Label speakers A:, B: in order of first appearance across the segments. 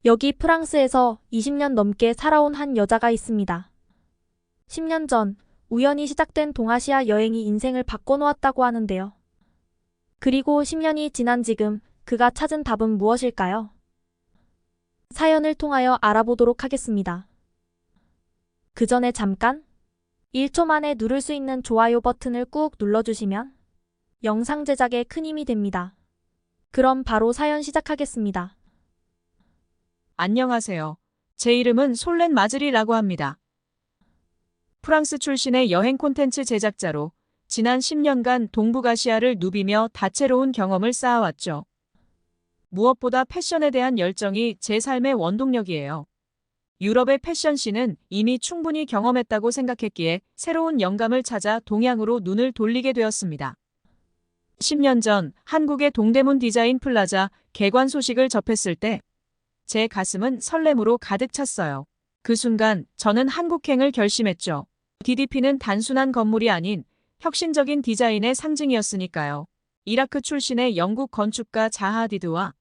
A: 여기 프랑스에서 20년 넘게 살아온 한 여자가 있습니다. 10년 전 우연히 시작된 동아시아 여행이 인생을 바꿔놓았다고 하는데요. 그리고 10년이 지난 지금 그가 찾은 답은 무엇일까요? 사연을 통하여 알아보도록 하겠습니다. 그 전에 잠깐 1초 만에 누를 수 있는 좋아요 버튼을 꾹 눌러주시면 영상 제작에 큰 힘이 됩니다. 그럼 바로 사연 시작하겠습니다.
B: 안녕하세요. 제 이름은 솔렌 마즈리라고 합니다. 프랑스 출신의 여행 콘텐츠 제작자로 지난 10년간 동북아시아를 누비며 다채로운 경험을 쌓아왔죠. 무엇보다 패션에 대한 열정이 제 삶의 원동력이에요. 유럽의 패션씬은 이미 충분히 경험했다고 생각했기에 새로운 영감을 찾아 동양으로 눈을 돌리게 되었습니다. 10년 전 한국의 동대문 디자인 플라자 개관 소식을 접했을 때 제 가슴은 설렘으로 가득 찼어요. 그 순간 저는 한국행을 결심했죠. DDP는 단순한 건물이 아닌 혁신적인 디자인의 상징이었으니까요. 이라크 출신의 영국 건축가 자하 하디드와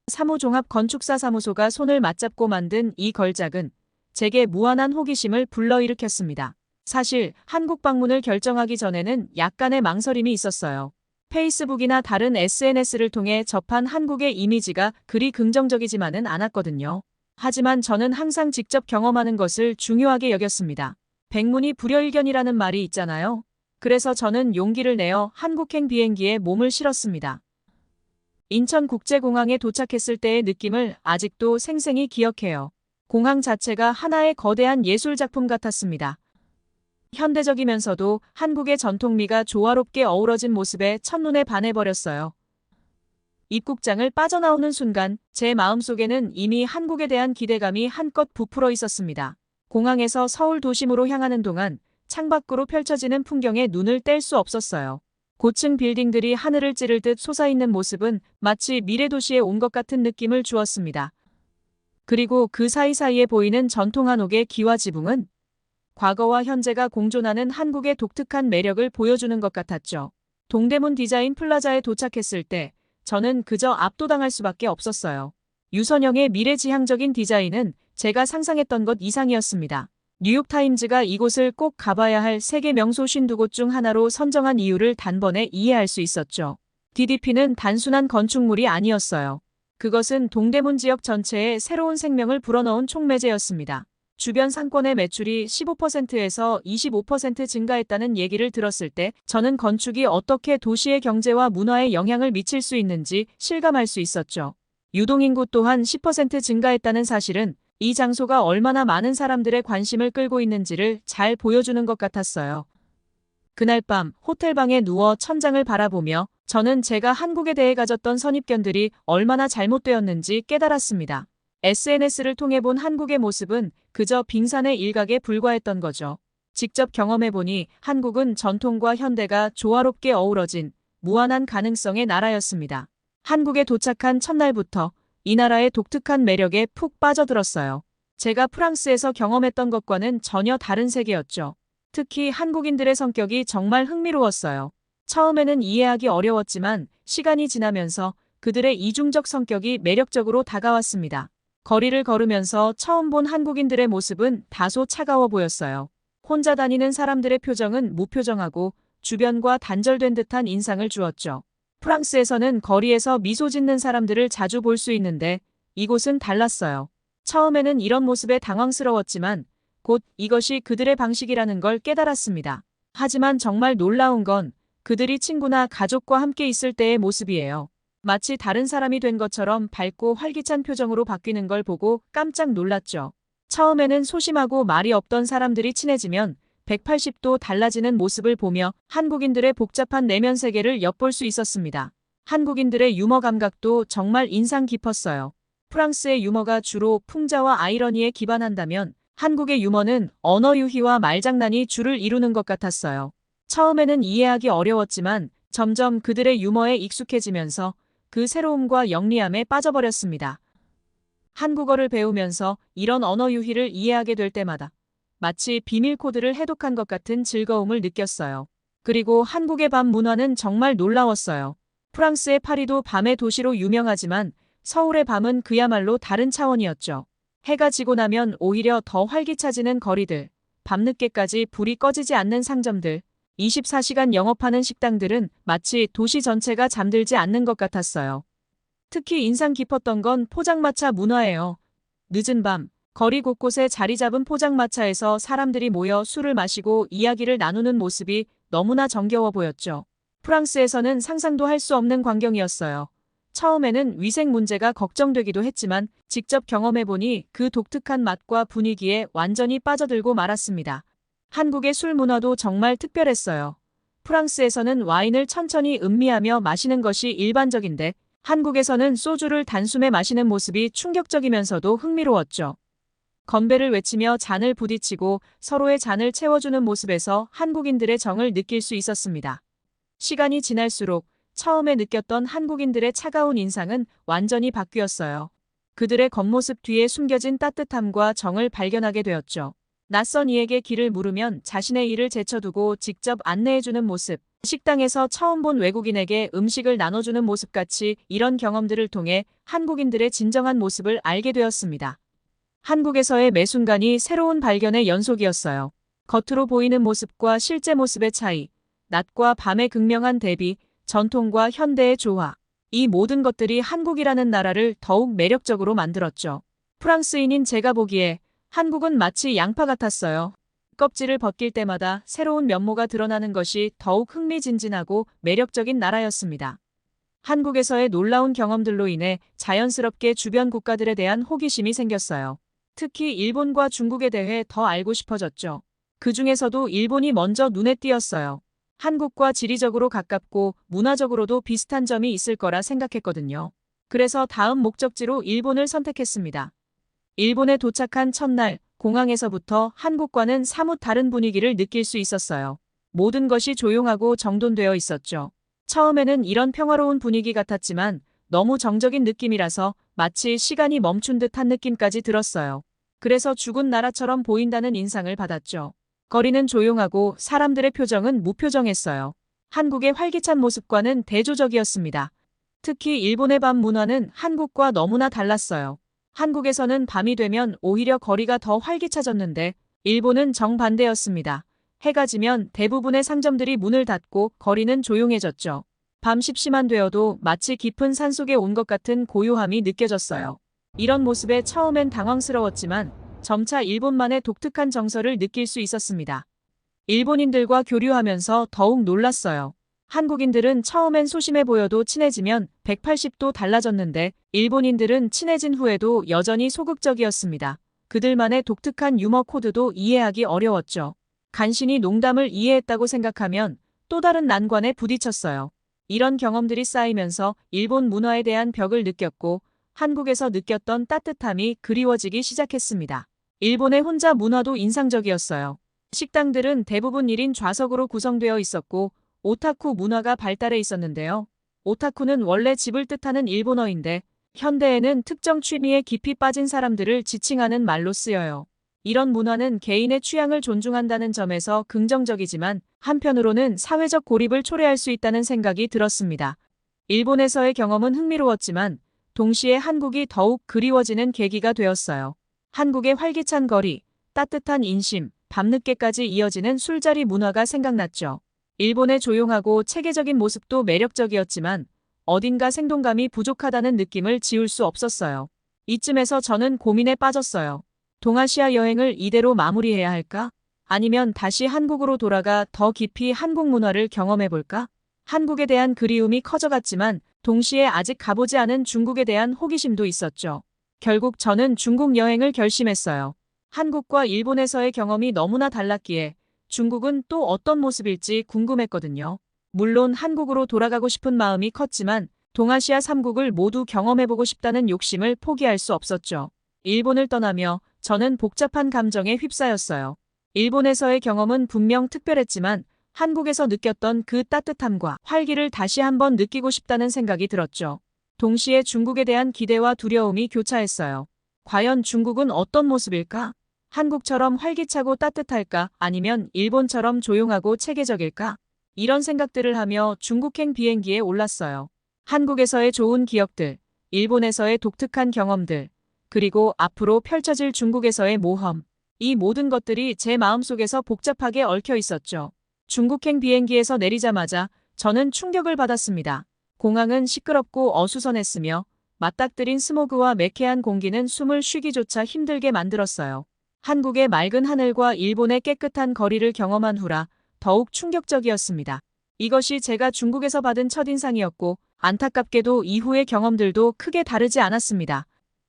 B: 사무종합 건축사 사무소가 손을 맞잡고 만든 이 걸작은 제게 무한한 호기심을 불러일으켰습니다. 사실 한국 방문을 결정하기 전에는 약간의 망설임이 있었어요. 페이스북이나 다른 SNS를 통해 접한 한국의 이미지가 그리 긍정적이지만은 않았거든요. 하지만 저는 항상 직접 경험하는 것을 중요하게 여겼습니다. 백문이 불여일견이라는 말이 있잖아요. 그래서 저는 용기를 내어 한국행 비행기에 몸을 실었습니다. 인천국제공항에 도착했을 때의 느낌을 아직도 생생히 기억해요. 공항 자체가 하나의 거대한 예술작품 같았습니다. 현대적이면서도 한국의 전통미가 조화롭게 어우러진 모습에 첫눈에 반해버렸어요. 입국장을 빠져나오는 순간 제 마음속에는 이미 한국에 대한 기대감이 한껏 부풀어 있었습니다. 공항에서 서울 도심으로 향하는 동안 창밖으로 펼쳐지는 풍경에 눈을 뗄 수 없었어요. 고층 빌딩들이 하늘을 찌를 듯 솟아있는 모습은 마치 미래 도시에 온 것 같은 느낌을 주었습니다. 그리고 그 사이사이에 보이는 전통 한옥의 기와 지붕은 과거와 현재가 공존하는 한국의 독특한 매력을 보여주는 것 같았죠. 동대문 디자인 플라자에 도착했을 때 저는 그저 압도당할 수밖에 없었어요. 유선형의 미래지향적인 디자인은 제가 상상했던 것 이상이었습니다. 뉴욕타임즈가 이곳을 꼭 가봐야 할 세계 명소 52곳 중 하나로 선정한 이유를 단번에 이해할 수 있었죠. DDP는 단순한 건축물이 아니었어요. 그것은 동대문 지역 전체에 새로운 생명을 불어넣은 촉매제였습니다. 주변 상권의 매출이 15%에서 25% 증가했다는 얘기를 들었을 때 저는 건축이 어떻게 도시의 경제와 문화에 영향을 미칠 수 있는지 실감할 수 있었죠. 유동인구 또한 10% 증가했다는 사실은 이 장소가 얼마나 많은 사람들의 관심을 끌고 있는지를 잘 보여주는 것 같았어요. 그날 밤 호텔방에 누워 천장을 바라보며 저는 제가 한국에 대해 가졌던 선입견들이 얼마나 잘못되었는지 깨달았습니다. SNS를 통해 본 한국의 모습은 그저 빙산의 일각에 불과했던 거죠. 직접 경험해보니 한국은 전통과 현대가 조화롭게 어우러진 무한한 가능성의 나라였습니다. 한국에 도착한 첫날부터 이 나라의 독특한 매력에 푹 빠져들었어요. 제가 프랑스에서 경험했던 것과는 전혀 다른 세계였죠. 특히 한국인들의 성격이 정말 흥미로웠어요. 처음에는 이해하기 어려웠지만 시간이 지나면서 그들의 이중적 성격이 매력적으로 다가왔습니다. 거리를 걸으면서 처음 본 한국인들의 모습은 다소 차가워 보였어요. 혼자 다니는 사람들의 표정은 무표정하고 주변과 단절된 듯한 인상을 주었죠. 프랑스에서는 거리에서 미소 짓는 사람들을 자주 볼 수 있는데 이곳은 달랐어요. 처음에는 이런 모습에 당황스러웠지만 곧 이것이 그들의 방식이라는 걸 깨달았습니다. 하지만 정말 놀라운 건 그들이 친구나 가족과 함께 있을 때의 모습이에요. 마치 다른 사람이 된 것처럼 밝고 활기찬 표정으로 바뀌는 걸 보고 깜짝 놀랐죠. 처음에는 소심하고 말이 없던 사람들이 친해지면 180도 달라지는 모습을 보며 한국인들의 복잡한 내면 세계를 엿볼 수 있었습니다. 한국인들의 유머 감각도 정말 인상 깊었어요. 프랑스의 유머가 주로 풍자와 아이러니에 기반한다면 한국의 유머는 언어 유희와 말장난이 주를 이루는 것 같았어요. 처음에는 이해하기 어려웠지만 점점 그들의 유머에 익숙해지면서 그 새로움과 영리함에 빠져버렸습니다. 한국어를 배우면서 이런 언어 유희를 이해하게 될 때마다 마치 비밀 코드를 해독한 것 같은 즐거움을 느꼈어요. 그리고 한국의 밤 문화는 정말 놀라웠어요. 프랑스의 파리도 밤의 도시로 유명하지만 서울의 밤은 그야말로 다른 차원이었죠. 해가 지고 나면 오히려 더 활기차지는 거리들, 밤늦게까지 불이 꺼지지 않는 상점들, 24시간 영업하는 식당들은 마치 도시 전체가 잠들지 않는 것 같았어요. 특히 인상 깊었던 건 포장마차 문화예요. 늦은 밤, 거리 곳곳에 자리 잡은 포장마차에서 사람들이 모여 술을 마시고 이야기를 나누는 모습이 너무나 정겨워 보였죠. 프랑스에서는 상상도 할 수 없는 광경이었어요. 처음에는 위생 문제가 걱정되기도 했지만 직접 경험해보니 그 독특한 맛과 분위기에 완전히 빠져들고 말았습니다. 한국의 술 문화도 정말 특별했어요. 프랑스에서는 와인을 천천히 음미하며 마시는 것이 일반적인데 한국에서는 소주를 단숨에 마시는 모습이 충격적이면서도 흥미로웠죠. 건배를 외치며 잔을 부딪히고 서로의 잔을 채워주는 모습에서 한국인들의 정을 느낄 수 있었습니다. 시간이 지날수록 처음에 느꼈던 한국인들의 차가운 인상은 완전히 바뀌었어요. 그들의 겉모습 뒤에 숨겨진 따뜻함과 정을 발견하게 되었죠. 낯선 이에게 길을 물으면 자신의 일을 제쳐두고 직접 안내해주는 모습, 식당에서 처음 본 외국인에게 음식을 나눠주는 모습같이 이런 경험들을 통해 한국인들의 진정한 모습을 알게 되었습니다. 한국에서의 매 순간이 새로운 발견의 연속이었어요. 겉으로 보이는 모습과 실제 모습의 차이, 낮과 밤의 극명한 대비, 전통과 현대의 조화. 이 모든 것들이 한국이라는 나라를 더욱 매력적으로 만들었죠. 프랑스인인 제가 보기에 한국은 마치 양파 같았어요. 껍질을 벗길 때마다 새로운 면모가 드러나는 것이 더욱 흥미진진하고 매력적인 나라였습니다. 한국에서의 놀라운 경험들로 인해 자연스럽게 주변 국가들에 대한 호기심이 생겼어요. 특히 일본과 중국에 대해 더 알고 싶어졌죠. 그 중에서도 일본이 먼저 눈에 띄었어요. 한국과 지리적으로 가깝고 문화적으로도 비슷한 점이 있을 거라 생각했거든요. 그래서 다음 목적지로 일본을 선택했습니다. 일본에 도착한 첫날, 공항에서부터 한국과는 사뭇 다른 분위기를 느낄 수 있었어요. 모든 것이 조용하고 정돈되어 있었죠. 처음에는 이런 평화로운 분위기 같았지만 너무 정적인 느낌이라서 마치 시간이 멈춘 듯한 느낌까지 들었어요. 그래서 죽은 나라처럼 보인다는 인상을 받았죠. 거리는 조용하고 사람들의 표정은 무표정했어요. 한국의 활기찬 모습과는 대조적이었습니다. 특히 일본의 밤 문화는 한국과 너무나 달랐어요. 한국에서는 밤이 되면 오히려 거리가 더 활기차졌는데 일본은 정반대였습니다. 해가 지면 대부분의 상점들이 문을 닫고 거리는 조용해졌죠. 밤 10시만 되어도 마치 깊은 산속에 온 것 같은 고요함이 느껴졌어요. 이런 모습에 처음엔 당황스러웠지만 점차 일본만의 독특한 정서를 느낄 수 있었습니다. 일본인들과 교류하면서 더욱 놀랐어요. 한국인들은 처음엔 소심해 보여도 친해지면 180도 달라졌는데 일본인들은 친해진 후에도 여전히 소극적이었습니다. 그들만의 독특한 유머 코드도 이해하기 어려웠죠. 간신히 농담을 이해했다고 생각하면 또 다른 난관에 부딪혔어요. 이런 경험들이 쌓이면서 일본 문화에 대한 벽을 느꼈고 한국에서 느꼈던 따뜻함이 그리워지기 시작했습니다. 일본의 혼자 문화도 인상적이었어요. 식당들은 대부분 1인 좌석으로 구성되어 있었고 오타쿠 문화가 발달해 있었는데요. 오타쿠는 원래 집을 뜻하는 일본어인데 현대에는 특정 취미에 깊이 빠진 사람들을 지칭하는 말로 쓰여요. 이런 문화는 개인의 취향을 존중한다는 점에서 긍정적이지만 한편으로는 사회적 고립을 초래할 수 있다는 생각이 들었습니다. 일본에서의 경험은 흥미로웠지만 동시에 한국이 더욱 그리워지는 계기가 되었어요. 한국의 활기찬 거리, 따뜻한 인심, 밤늦게까지 이어지는 술자리 문화가 생각났죠. 일본의 조용하고 체계적인 모습도 매력적이었지만 어딘가 생동감이 부족하다는 느낌을 지울 수 없었어요. 이쯤에서 저는 고민에 빠졌어요. 동아시아 여행을 이대로 마무리해야 할까? 아니면 다시 한국으로 돌아가 더 깊이 한국 문화를 경험해볼까? 한국에 대한 그리움이 커져갔지만 동시에 아직 가보지 않은 중국에 대한 호기심도 있었죠. 결국 저는 중국 여행을 결심했어요. 한국과 일본에서의 경험이 너무나 달랐기에 중국은 또 어떤 모습일지 궁금했거든요. 물론 한국으로 돌아가고 싶은 마음이 컸지만 동아시아 3국을 모두 경험해보고 싶다는 욕심을 포기할 수 없었죠. 일본을 떠나며 저는 복잡한 감정에 휩싸였어요. 일본에서의 경험은 분명 특별했지만 한국에서 느꼈던 그 따뜻함과 활기를 다시 한번 느끼고 싶다는 생각이 들었죠. 동시에 중국에 대한 기대와 두려움이 교차했어요. 과연 중국은 어떤 모습일까? 한국처럼 활기차고 따뜻할까? 아니면 일본처럼 조용하고 체계적일까? 이런 생각들을 하며 중국행 비행기에 올랐어요. 한국에서의 좋은 기억들, 일본에서의 독특한 경험들, 그리고 앞으로 펼쳐질 중국에서의 모험. 이 모든 것들이 제 마음속에서 복잡하게 얽혀 있었죠. 중국행 비행기에서 내리자마자 저는 충격을 받았습니다. 공항은 시끄럽고 어수선했으며 맞닥뜨린 스모그와 매캐한 공기는 숨을 쉬기조차 힘들게 만들었어요. 한국의 맑은 하늘과 일본의 깨끗한 거리를 경험한 후라 더욱 충격적이었습니다. 이것이 제가 중국에서 받은 첫인상이었고 안타깝게도 이후의 경험들도 크게 다르지 않았습니다.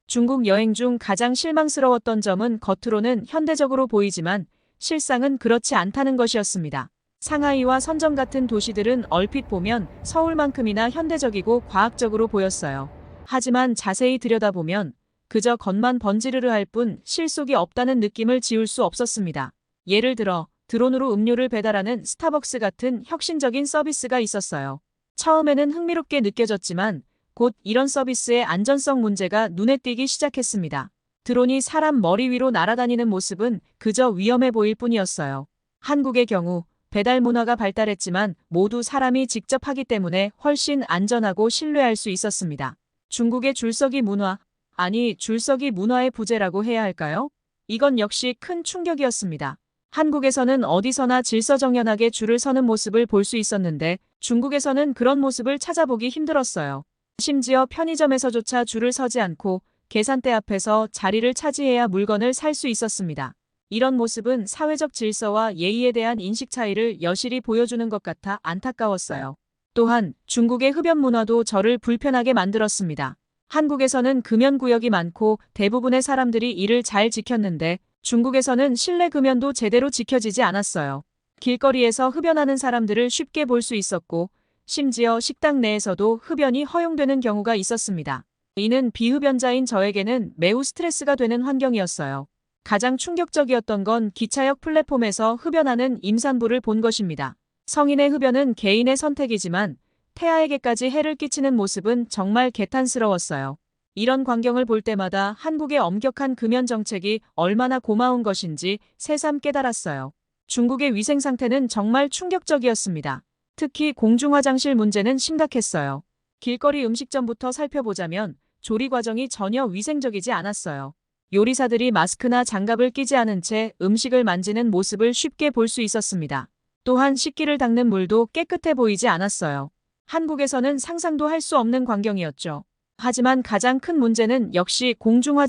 B: 중국 여행 중 가장 실망스러웠던 점은 겉으로는 현대적으로 보이지만 실상은 그렇지 않다는 것이었습니다. 상하이와 선점 같은 도시들은 얼핏 보면 서울만큼이나 현대적이고 과학적으로 보였어요. 하지만 자세히 들여다보면 그저 겉만 번지르르 할 뿐 실속이 없다는 느낌을 지울 수 없었습니다. 예를 들어 드론으로 음료를 배달하는 스타벅스 같은 혁신적인 서비스가 있었어요. 처음에는 흥미롭게 느껴졌지만 곧 이런 서비스의 안전성 문제가 눈에 띄기 시작했습니다. 드론이 사람 머리 위로 날아다니는 모습은 그저 위험해 보일 뿐이었어요. 한국의 경우 배달 문화가 발달했지만 모두 사람이 직접 하기 때문에 훨씬 안전하고 신뢰할 수 있었습니다. 중국의 줄서기 문화, 아니 줄서기 문화의 부재라고 해야 할까요? 이건 역시 큰 충격이었습니다. 한국에서는 어디서나 질서정연하게 줄을 서는 모습을 볼 수 있었는데 중국에서는 그런 모습을 찾아보기 힘들었어요. 심지어 편의점에서조차 줄을 서지 않고 계산대 앞에서 자리를 차지해야 물건을 살 수 있었습니다. 이런 모습은 사회적 질서와 예의에 대한 인식 차이를 여실히 보여주는 것 같아 안타까웠어요. 또한 중국의 흡연 문화도 저를 불편하게 만들었습니다. 한국에서는 금연구역이 많고 대부분의 사람들이 이를 잘 지켰는데 중국에서는 실내 금연도 제대로 지켜지지 않았어요. 길거리에서 흡연하는 사람들을 쉽게 볼 수 있었고 심지어 식당 내에서도 흡연이 허용되는 경우가 있었습니다. 이는 비흡연자인 저에게는 매우 스트레스가 되는 환경이었어요. 가장 충격적이었던 건 기차역 플랫폼에서 흡연하는 임산부를 본 것입니다. 성인의 흡연은 개인의 선택이지만 태아에게까지 해를 끼치는 모습은 정말 개탄스러웠어요. 이런 광경을 볼 때마다 한국의 엄격한 금연 정책이 얼마나 고마운 것인지 새삼 깨달았어요. 중국의 위생 상태는 정말 충격적이었습니다. 특히 공중화장실 문제는 심각했어요. 길거리 음식점부터 살펴보자면 조리 과정이 전혀 위생적이지 않았어요. 요리사들이 마스크나 장갑을 끼지 않은 채 음식을 만지는 모습을 쉽게 볼 수 있었습니다. 또한 식기를 닦는 물도 깨끗해 보이지 않았어요. 한국에서는 상상도 할 수 없는 광경이었죠. 하지만 가장 큰 문제는 역시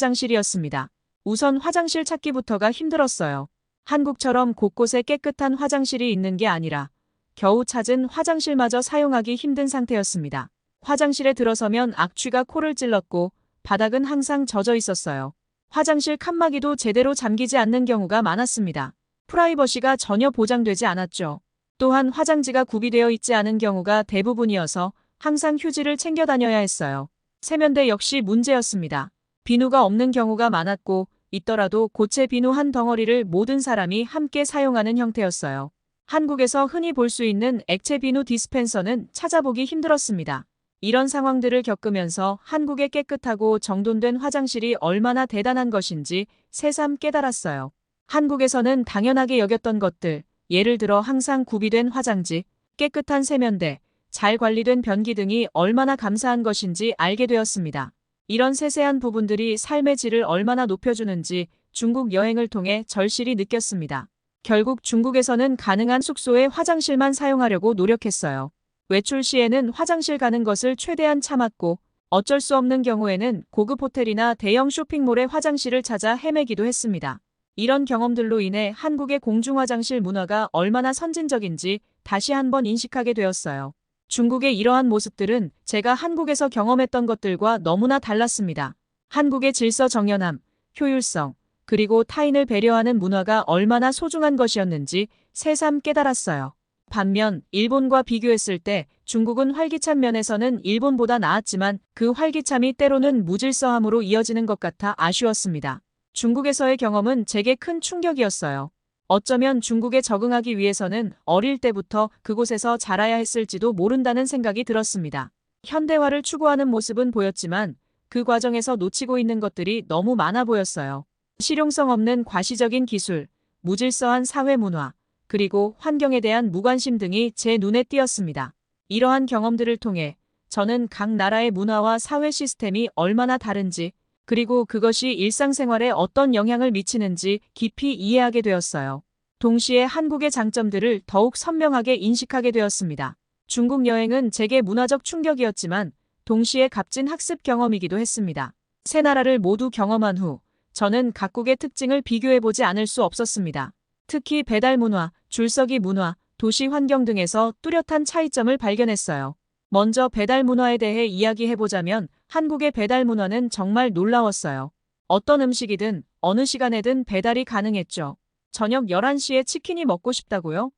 B: 공중화장실이었습니다. 우선 화장실 찾기부터가 힘들었어요. 한국처럼 곳곳에 깨끗한 화장실이 있는 게 아니라 겨우 찾은 화장실마저 사용하기 힘든 상태였습니다. 화장실에 들어서면 악취가 코를 찔렀고 바닥은 항상 젖어 있었어요. 화장실 칸막이도 제대로 잠기지 않는 경우가 많았습니다. 프라이버시가 전혀 보장되지 않았죠. 또한 화장지가 구비되어 있지 않은 경우가 대부분이어서 항상 휴지를 챙겨 다녀야 했어요. 세면대 역시 문제였습니다. 비누가 없는 경우가 많았고 있더라도 고체 비누 한 덩어리를 모든 사람이 함께 사용하는 형태였어요. 한국에서 흔히 볼 수 있는 액체 비누 디스펜서는 찾아보기 힘들었습니다. 이런 상황들을 겪으면서 한국의 깨끗하고 정돈된 화장실이 얼마나 대단한 것인지 새삼 깨달았어요. 한국에서는 당연하게 여겼던 것들, 예를 들어 항상 구비된 화장지, 깨끗한 세면대, 잘 관리된 변기 등이 얼마나 감사한 것인지 알게 되었습니다. 이런 세세한 부분들이 삶의 질을 얼마나 높여주는지 중국 여행을 통해 절실히 느꼈습니다. 결국 중국에서는 가능한 숙소에 화장실만 사용하려고 노력했어요. 외출 시에는 화장실 가는 것을 최대한 참았고 어쩔 수 없는 경우에는 고급 호텔이나 대형 쇼핑몰의 화장실을 찾아 헤매기도 했습니다. 이런 경험들로 인해 한국의 공중화장실 문화가 얼마나 선진적인지 다시 한번 인식하게 되었어요. 중국의 이러한 모습들은 제가 한국에서 경험했던 것들과 너무나 달랐습니다. 한국의 질서 정연함, 효율성, 그리고 타인을 배려하는 문화가 얼마나 소중한 것이었는지 새삼 깨달았어요. 반면 일본과 비교했을 때 중국은 활기찬 면에서는 일본보다 나았지만 그 활기참이 때로는 무질서함으로 이어지는 것 같아 아쉬웠습니다. 중국에서의 경험은 제게 큰 충격이었어요. 어쩌면 중국에 적응하기 위해서는 어릴 때부터 그곳에서 자라야 했을지도 모른다는 생각이 들었습니다. 현대화를 추구하는 모습은 보였지만 그 과정에서 놓치고 있는 것들이 너무 많아 보였어요. 실용성 없는 과시적인 기술, 무질서한 사회 문화, 그리고 환경에 대한 무관심 등이 제 눈에 띄었습니다. 이러한 경험들을 통해 저는 각 나라의 문화와 사회 시스템이 얼마나 다른지, 그리고 그것이 일상생활에 어떤 영향을 미치는지 깊이 이해하게 되었어요. 동시에 한국의 장점들을 더욱 선명하게 인식하게 되었습니다. 중국 여행은 제게 문화적 충격이었지만 동시에 값진 학습 경험이기도 했습니다. 세 나라를 모두 경험한 후 저는 각국의 특징을 비교해보지 않을 수 없었습니다. 특히 배달 문화, 줄서기 문화, 도시 환경 등에서 뚜렷한 차이점을 발견했어요. 먼저 배달 문화에 대해 이야기해보자면 한국의 배달 문화는 정말 놀라웠어요. 어떤 음식이든 어느 시간에든 배달이 가능했죠. 저녁 11시에 치킨이 먹고 싶다고요?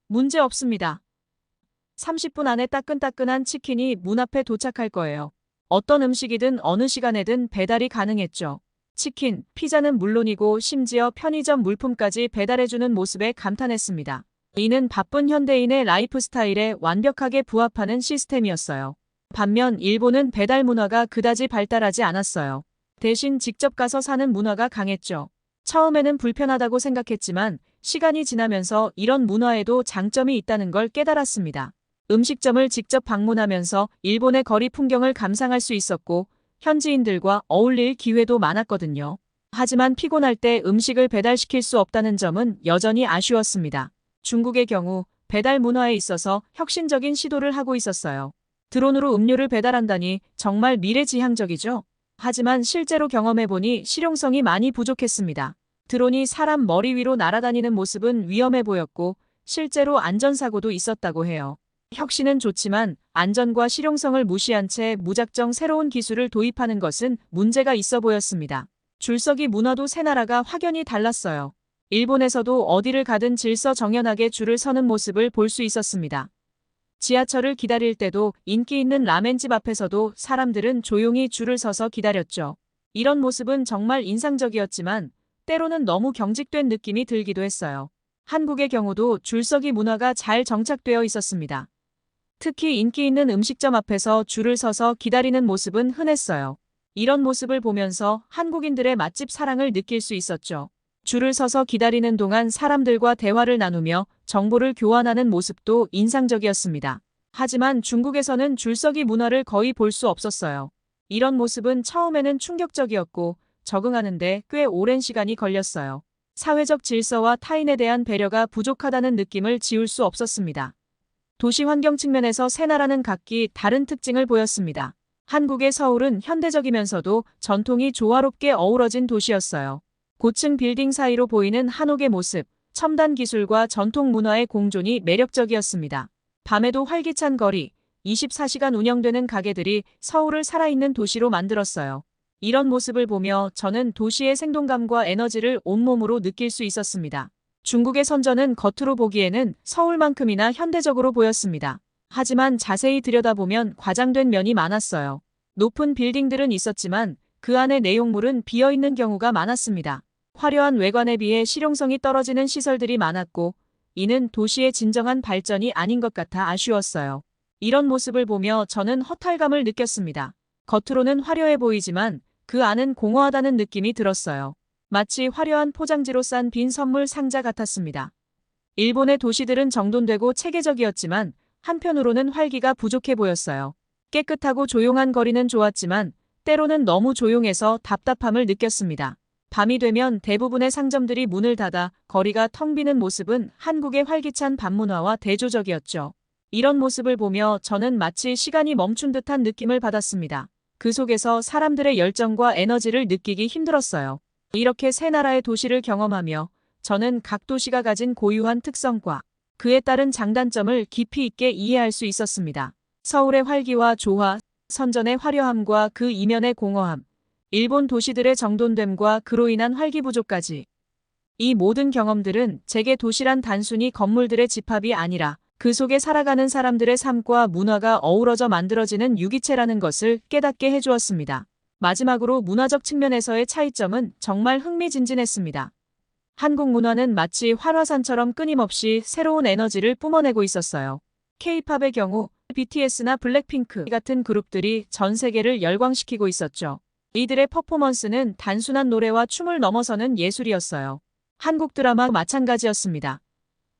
B: 문제 없습니다. 30분 안에 따끈따끈한 치킨이 문 앞에 도착할 거예요. 어떤 음식이든 어느 시간에든 배달이 가능했죠. 치킨, 피자는 물론이고 심지어 편의점 물품까지 배달해주는 모습에 감탄했습니다. 이는 바쁜 현대인의 라이프 스타일에 완벽하게 부합하는 시스템이었어요. 반면 일본은 배달 문화가 그다지 발달하지 않았어요. 대신 직접 가서 사는 문화가 강했죠. 처음에는 불편하다고 생각했지만 시간이 지나면서 이런 문화에도 장점이 있다는 걸 깨달았습니다. 음식점을 직접 방문하면서 일본의 거리 풍경을 감상할 수 있었고 현지인들과 어울릴 기회도 많았거든요. 하지만 피곤할 때 음식을 배달시킬 수 없다는 점은 여전히 아쉬웠습니다. 중국의 경우 배달 문화에 있어서 혁신적인 시도를 하고 있었어요. 드론으로 음료를 배달한다니 정말 미래지향적이죠. 하지만 실제로 경험해보니 실용성이 많이 부족했습니다. 드론이 사람 머리 위로 날아다니는 모습은 위험해 보였고 실제로 안전사고도 있었다고 해요. 혁신은 좋지만 안전과 실용성을 무시한 채 무작정 새로운 기술을 도입하는 것은 문제가 있어 보였습니다. 줄서기 문화도 세 나라가 확연히 달랐어요. 일본에서도 어디를 가든 질서정연하게 줄을 서는 모습을 볼 수 있었습니다. 지하철을 기다릴 때도 인기 있는 라멘집 앞에서도 사람들은 조용히 줄을 서서 기다렸죠. 이런 모습은 정말 인상적이었지만 때로는 너무 경직된 느낌이 들기도 했어요. 한국의 경우도 줄서기 문화가 잘 정착되어 있었습니다. 특히 인기 있는 음식점 앞에서 줄을 서서 기다리는 모습은 흔했어요. 이런 모습을 보면서 한국인들의 맛집 사랑을 느낄 수 있었죠. 줄을 서서 기다리는 동안 사람들과 대화를 나누며 정보를 교환하는 모습도 인상적이었습니다. 하지만 중국에서는 줄서기 문화를 거의 볼 수 없었어요. 이런 모습은 처음에는 충격적이었고 적응하는데 꽤 오랜 시간이 걸렸어요. 사회적 질서와 타인에 대한 배려가 부족하다는 느낌을 지울 수 없었습니다. 도시 환경 측면에서 세 나라는 각기 다른 특징을 보였습니다. 한국의 서울은 현대적이면서도 전통이 조화롭게 어우러진 도시였어요. 고층 빌딩 사이로 보이는 한옥의 모습, 첨단 기술과 전통 문화의 공존이 매력적이었습니다. 밤에도 활기찬 거리, 24시간 운영되는 가게들이 서울을 살아있는 도시로 만들었어요. 이런 모습을 보며 저는 도시의 생동감과 에너지를 온몸으로 느낄 수 있었습니다. 중국의 선전은 겉으로 보기에는 서울만큼이나 현대적으로 보였습니다. 하지만 자세히 들여다보면 과장된 면이 많았어요. 높은 빌딩들은 있었지만 그 안의 내용물은 비어있는 경우가 많았습니다. 화려한 외관에 비해 실용성이 떨어지는 시설들이 많았고 이는 도시의 진정한 발전이 아닌 것 같아 아쉬웠어요. 이런 모습을 보며 저는 허탈감을 느꼈습니다. 겉으로는 화려해 보이지만 그 안은 공허하다는 느낌이 들었어요. 마치 화려한 포장지로 싼 빈 선물 상자 같았습니다. 일본의 도시들은 정돈되고 체계적이었지만 한편으로는 활기가 부족해 보였어요. 깨끗하고 조용한 거리는 좋았지만 때로는 너무 조용해서 답답함을 느꼈습니다. 밤이 되면 대부분의 상점들이 문을 닫아 거리가 텅 비는 모습은 한국의 활기찬 밤문화와 대조적이었죠. 이런 모습을 보며 저는 마치 시간이 멈춘 듯한 느낌을 받았습니다. 그 속에서 사람들의 열정과 에너지를 느끼기 힘들었어요. 이렇게 세 나라의 도시를 경험하며 저는 각 도시가 가진 고유한 특성과 그에 따른 장단점을 깊이 있게 이해할 수 있었습니다. 서울의 활기와 조화, 선전의 화려함과 그 이면의 공허함, 일본 도시들의 정돈됨과 그로 인한 활기 부족까지. 이 모든 경험들은 제게 도시란 단순히 건물들의 집합이 아니라 그 속에 살아가는 사람들의 삶과 문화가 어우러져 만들어지는 유기체라는 것을 깨닫게 해주었습니다. 마지막으로 문화적 측면에서의 차이점은 정말 흥미진진했습니다. 한국 문화는 마치 활화산처럼 끊임없이 새로운 에너지를 뿜어내고 있었어요. K-팝의 경우 BTS나 블랙핑크 같은 그룹들이 전 세계를 열광시키고 있었죠. 이들의 퍼포먼스는 단순한 노래와 춤을 넘어서는 예술이었어요. 한국 드라마 마찬가지였습니다.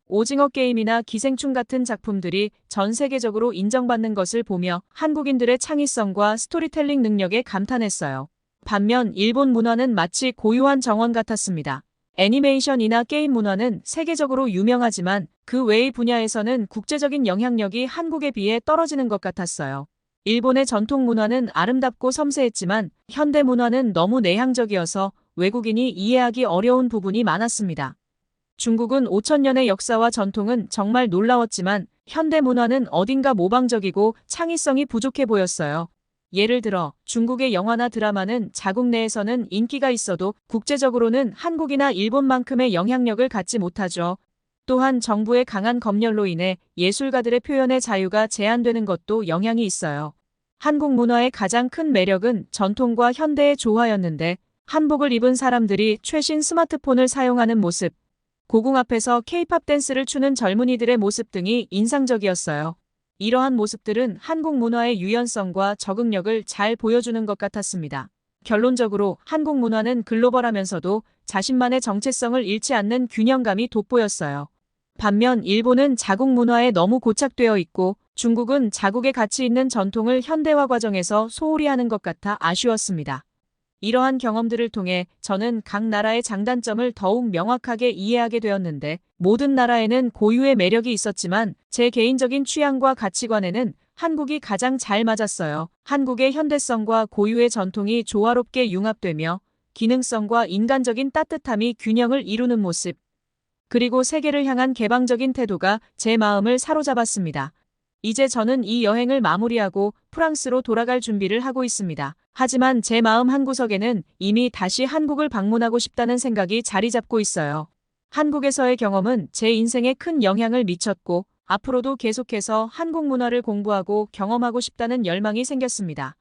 B: 오징어 게임이나 기생충 같은 작품들이 전 세계적으로 인정받는 것을 보며 한국인들의 창의성과 스토리텔링 능력에 감탄했어요. 반면 일본 문화는 마치 고유한 정원 같았습니다. 애니메이션이나 게임 문화는 세계적으로 유명하지만 그 외의 분야에서는 국제적인 영향력이 한국에 비해 떨어지는 것 같았어요. 일본의 전통 문화는 아름답고 섬세했지만 현대 문화는 너무 내향적이어서 외국인이 이해하기 어려운 부분이 많았습니다. 중국은 5천년의 역사와 전통은 정말 놀라웠지만 현대 문화는 어딘가 모방적이고 창의성이 부족해 보였어요. 예를 들어 중국의 영화나 드라마는 자국 내에서는 인기가 있어도 국제적으로는 한국이나 일본만큼의 영향력을 갖지 못하죠. 또한 정부의 강한 검열로 인해 예술가들의 표현의 자유가 제한되는 것도 영향이 있어요. 한국 문화의 가장 큰 매력은 전통과 현대의 조화였는데 한복을 입은 사람들이 최신 스마트폰을 사용하는 모습, 고궁 앞에서 K-팝 댄스를 추는 젊은이들의 모습 등이 인상적이었어요. 이러한 모습들은 한국 문화의 유연성과 적응력을 잘 보여주는 것 같았습니다. 결론적으로 한국 문화는 글로벌하면서도 자신만의 정체성을 잃지 않는 균형감이 돋보였어요. 반면 일본은 자국 문화에 너무 고착되어 있고 중국은 자국의 가치 있는 전통을 현대화 과정에서 소홀히 하는 것 같아 아쉬웠습니다. 이러한 경험들을 통해 저는 각 나라의 장단점을 더욱 명확하게 이해하게 되었는데 모든 나라에는 고유의 매력이 있었지만 제 개인적인 취향과 가치관에는 한국이 가장 잘 맞았어요. 한국의 현대성과 고유의 전통이 조화롭게 융합되며 기능성과 인간적인 따뜻함이 균형을 이루는 모습. 그리고 세계를 향한 개방적인 태도가 제 마음을 사로잡았습니다. 이제 저는 이 여행을 마무리하고 프랑스로 돌아갈 준비를 하고 있습니다. 하지만 제 마음 한구석에는 이미 다시 한국을 방문하고 싶다는 생각이 자리 잡고 있어요. 한국에서의 경험은 제 인생에 큰 영향을 미쳤고 앞으로도 계속해서 한국 문화를 공부하고 경험하고 싶다는 열망이 생겼습니다.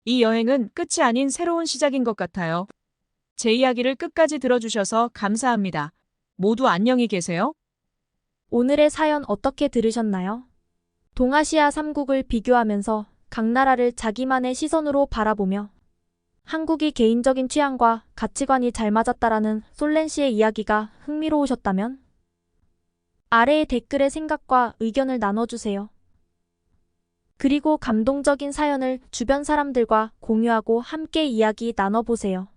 B: 이 여행은 끝이 아닌 새로운 시작인 것 같아요. 제 이야기를 끝까지 들어주셔서 감사합니다. 모두 안녕히 계세요.
A: 오늘의 사연 어떻게 들으셨나요? 동아시아 3국을 비교하면서 각 나라를 자기만의 시선으로 바라보며 한국이 개인적인 취향과 가치관이 잘 맞았다라는 솔렌 씨의 이야기가 흥미로우셨다면 아래의 댓글에 생각과 의견을 나눠주세요. 그리고 감동적인 사연을 주변 사람들과 공유하고 함께 이야기 나눠보세요.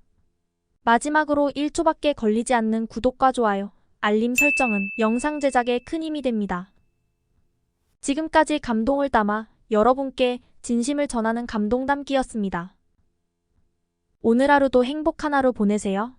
A: 마지막으로 1초밖에 걸리지 않는 구독과 좋아요, 알림 설정은 영상 제작에 큰 힘이 됩니다. 지금까지 감동을 담아 여러분께 진심을 전하는 감동 담기였습니다. 오늘 하루도 행복한 하루 보내세요.